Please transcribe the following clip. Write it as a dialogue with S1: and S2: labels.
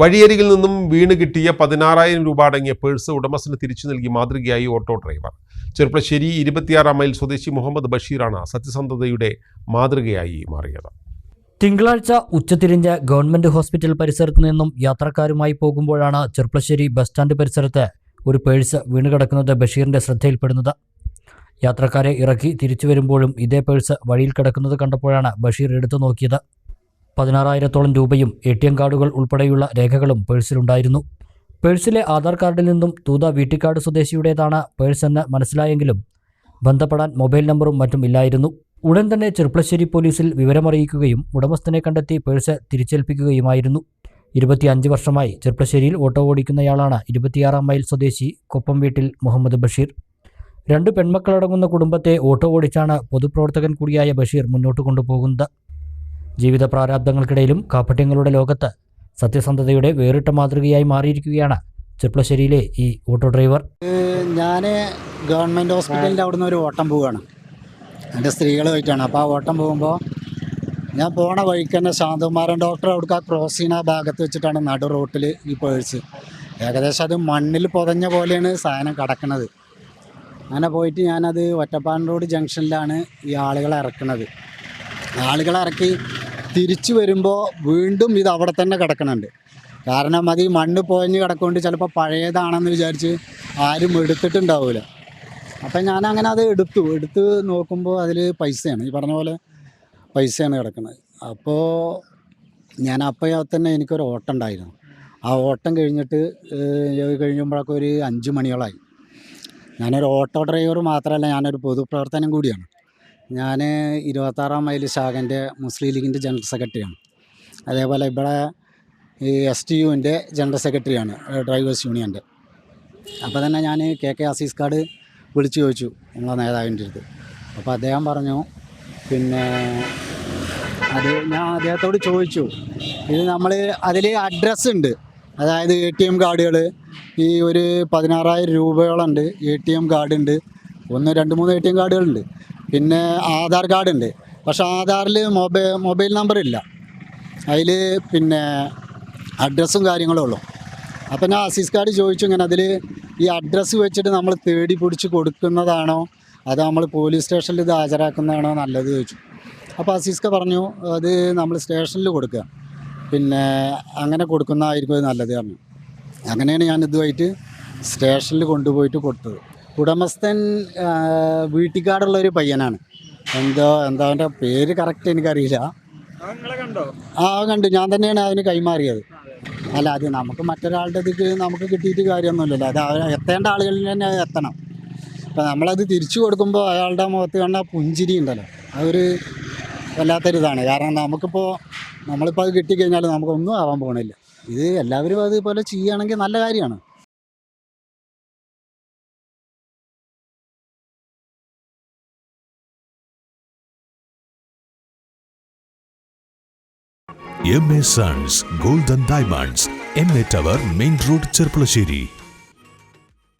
S1: വഴിയരികിൽ നിന്നും വീണ് കിട്ടിയ 16,000 രൂപ അടങ്ങിയ പേഴ്സ് ഉടമസ്ഥന് തിരിച്ചു നൽകി മാതൃകയായി ഓട്ടോ ഡ്രൈവർ. ചെർപ്പളശ്ശേരി 26 മൈൽ സ്വദേശി മുഹമ്മദ് ബഷീറാണ് സത്യസന്ധതയുടെ മാതൃകയായി മാറിയത്.
S2: തിങ്കളാഴ്ച ഉച്ചതിരിഞ്ഞ് ഗവൺമെന്റ് ഹോസ്പിറ്റൽ പരിസരത്ത് നിന്നും യാത്രക്കാരുമായി പോകുമ്പോഴാണ് ചെർപ്പളശ്ശേരി ബസ് സ്റ്റാൻഡ് പരിസരത്ത് ഒരു പേഴ്സ് വീണുകിടക്കുന്നത് ബഷീറിന്റെ ശ്രദ്ധയിൽപ്പെടുന്നത്. യാത്രക്കാരെ ഇറക്കി തിരിച്ചു വരുമ്പോഴും ഇതേ പേഴ്സ് വഴിയിൽ കിടക്കുന്നത് കണ്ടപ്പോഴാണ് ബഷീർ എടുത്തു നോക്കിയത്. 16,000-ഓളം രൂപയും ATM കാർഡുകൾ ഉൾപ്പെടെയുള്ള രേഖകളും പേഴ്സിലുണ്ടായിരുന്നു. പേഴ്സിലെ ആധാർ കാർഡിൽ നിന്നും തൂത വീട്ടിക്കാട് സ്വദേശിയുടേതാണ് പേഴ്സെന്ന് മനസ്സിലായെങ്കിലും ബന്ധപ്പെടാൻ മൊബൈൽ നമ്പറും മറ്റും ഇല്ലായിരുന്നു. ഉടൻ തന്നെ ചെർപ്പളശ്ശേരി പോലീസിൽ വിവരമറിയിക്കുകയും ഉടമസ്ഥനെ കണ്ടെത്തി പേഴ്സ് തിരിച്ചേൽപ്പിക്കുകയുമായിരുന്നു. 25 വർഷമായി ചെർപ്പളശ്ശേരിയിൽ ഓട്ടോ ഓടിക്കുന്നയാളാണ് 26 മൈൽ സ്വദേശി കൊപ്പം വീട്ടിൽ മുഹമ്മദ് ബഷീർ. 2 പെൺമക്കളടങ്ങുന്ന കുടുംബത്തെ ഓട്ടോ ഓടിച്ചാണ് പൊതുപ്രവർത്തകൻ കൂടിയായ ബഷീർ മുന്നോട്ട് കൊണ്ടുപോകുന്നത്. ജീവിത പ്രാരാബ്ദങ്ങൾക്കിടയിലും കാപട്യങ്ങളുടെ ലോകത്ത് സത്യസന്ധതയുടെ വേറിട്ട മാതൃകയായി മാറിയിരിക്കുകയാണ് ചെർപ്പളശ്ശേരിയിലെ ഈ ഓട്ടോ ഡ്രൈവർ.
S3: ഞാൻ ഗവൺമെൻറ് ഹോസ്പിറ്റലിൻ്റെ അവിടുന്ന് ഒരു ഓട്ടം പോവുകയാണ്. എൻ്റെ സ്ത്രീകളുമായിട്ടാണ്. അപ്പോൾ ആ ഓട്ടം പോകുമ്പോൾ ഞാൻ പോണ വഴിക്ക് തന്നെ ശാന്തകുമാരൻ ഡോക്ടർ അവിടേക്ക് ക്രോസ് ചെയ്യുന്ന ഭാഗത്ത് വെച്ചിട്ടാണ് നടു റോട്ടിൽ ഈ പേഴ്സ്. ഏകദേശം അത് മണ്ണിൽ പൊതഞ്ഞ പോലെയാണ് സാധനം കിടക്കുന്നത്. അങ്ങനെ പോയിട്ട് ഞാനത് ഒറ്റപ്പാലം റോഡ് ജംഗ്ഷനിലാണ് ഈ ആളുകളെ ഇറക്കുന്നത്. ആളുകളെ ഇറക്കി തിരിച്ചു വരുമ്പോൾ വീണ്ടും ഇത് അവിടെ തന്നെ കിടക്കുന്നുണ്ട്. കാരണം അത് ഈ മണ്ണ് പൊതഞ്ഞ് കിടക്കൊണ്ട് ചിലപ്പോൾ പഴയതാണെന്ന് വിചാരിച്ച് ആരും എടുത്തിട്ടുണ്ടാവില്ല. അപ്പം ഞാനങ്ങനെ അത് എടുത്ത് നോക്കുമ്പോൾ അതിൽ പൈസയാണ്, ഈ പറഞ്ഞ പോലെ പൈസയാണ് കിടക്കുന്നത്. അപ്പോൾ ഞാൻ അപ്പോൾ തന്നെ എനിക്കൊരു ഓട്ടം ഉണ്ടായിരുന്നു. ആ ഓട്ടം കഴിയുമ്പോഴൊക്കെ ഒരു 5 മണിയോളമായി. ഞാനൊരു ഓട്ടോ ഡ്രൈവർ മാത്രമല്ല, ഞാനൊരു പൊതുപ്രവർത്തനം കൂടിയാണ്. ഞാൻ 26 മൈൽ ശാഖൻ്റെ മുസ്ലിം ലീഗിൻ്റെ ജനറൽ സെക്രട്ടറിയാണ്. അതേപോലെ ഇവിടെ ഈ STUവിൻ്റെ ജനറൽ സെക്രട്ടറിയാണ്, ഡ്രൈവേഴ്സ് യൂണിയൻ്റെ. അപ്പോൾ തന്നെ ഞാൻ KK അസീസ് കാർഡ് വിളിച്ചു ചോദിച്ചു നമ്മളെ നേതാവിൻ്റെ അടുത്ത്. അപ്പോൾ അദ്ദേഹം പറഞ്ഞു, പിന്നെ അത് ഞാൻ അദ്ദേഹത്തോട് ചോദിച്ചു, ഇത് നമ്മൾ അതിൽ അഡ്രസ്സ് ഉണ്ട്, അതായത് ATM കാർഡുകൾ ഈ ഒരു 16,000 രൂപയോളം ഉണ്ട്. ATM കാർഡുണ്ട്, 1, 2, 3 ATM കാർഡുകളുണ്ട്. പിന്നെ ആധാർ കാർഡുണ്ട്. പക്ഷേ ആധാറിൽ മൊബൈൽ നമ്പർ ഇല്ല, അതിൽ പിന്നെ അഡ്രസ്സും കാര്യങ്ങളും ഉള്ളൂ. അപ്പം ഞാൻ അസീസ് കാർഡ് ചോദിച്ചു, ഇങ്ങനെ അതിൽ ഈ അഡ്രസ്സ് വെച്ചിട്ട് നമ്മൾ തേടി പിടിച്ച് കൊടുക്കുന്നതാണോ അതോ നമ്മൾ പോലീസ് സ്റ്റേഷനിൽ ഇത് ഹാജരാക്കുന്നതാണോ നല്ലത് ചോദിച്ചു. അപ്പോൾ അസീസ്ക പറഞ്ഞു, അത് നമ്മൾ സ്റ്റേഷനിൽ കൊടുക്കുക, പിന്നെ അങ്ങനെ കൊടുക്കുന്നതായിരിക്കും നല്ലത് പറഞ്ഞു. അങ്ങനെയാണ് ഞാൻ ഇതുമായിട്ട് സ്റ്റേഷനിൽ കൊണ്ടുപോയിട്ട് കൊടുത്തത്. ഉടമസ്ഥൻ വീട്ടിക്കാടുള്ളൊരു പയ്യനാണ്. എന്താ അവൻ്റെ പേര് കറക്റ്റ് എനിക്കറിയില്ല. കണ്ടു, ഞാൻ തന്നെയാണ് അതിന് കൈമാറിയത്. അല്ല, അത് നമുക്ക് മറ്റൊരാളുടെ നമുക്ക് കിട്ടിയിട്ട് കാര്യമൊന്നുമില്ലല്ലോ. അത് എത്തേണ്ട ആളുകളിൽ തന്നെ എത്തണം. അപ്പം നമ്മളത് തിരിച്ചു കൊടുക്കുമ്പോൾ അയാളുടെ മുഖത്ത് കണ്ട പുഞ്ചിരി ഉണ്ടല്ലോ, അതൊരു വല്ലാത്തൊരിതാണ്. കാരണം നമ്മളിപ്പോൾ അത് കിട്ടിക്കഴിഞ്ഞാൽ നമുക്കൊന്നും ആവാൻ പോകണില്ല. ഇത് എല്ലാവരും അതുപോലെ ചെയ്യുകയാണെങ്കിൽ നല്ല കാര്യമാണ്.
S4: MA Sons Gold and Diamonds, MA Tower, Main Road, Cherpulassery.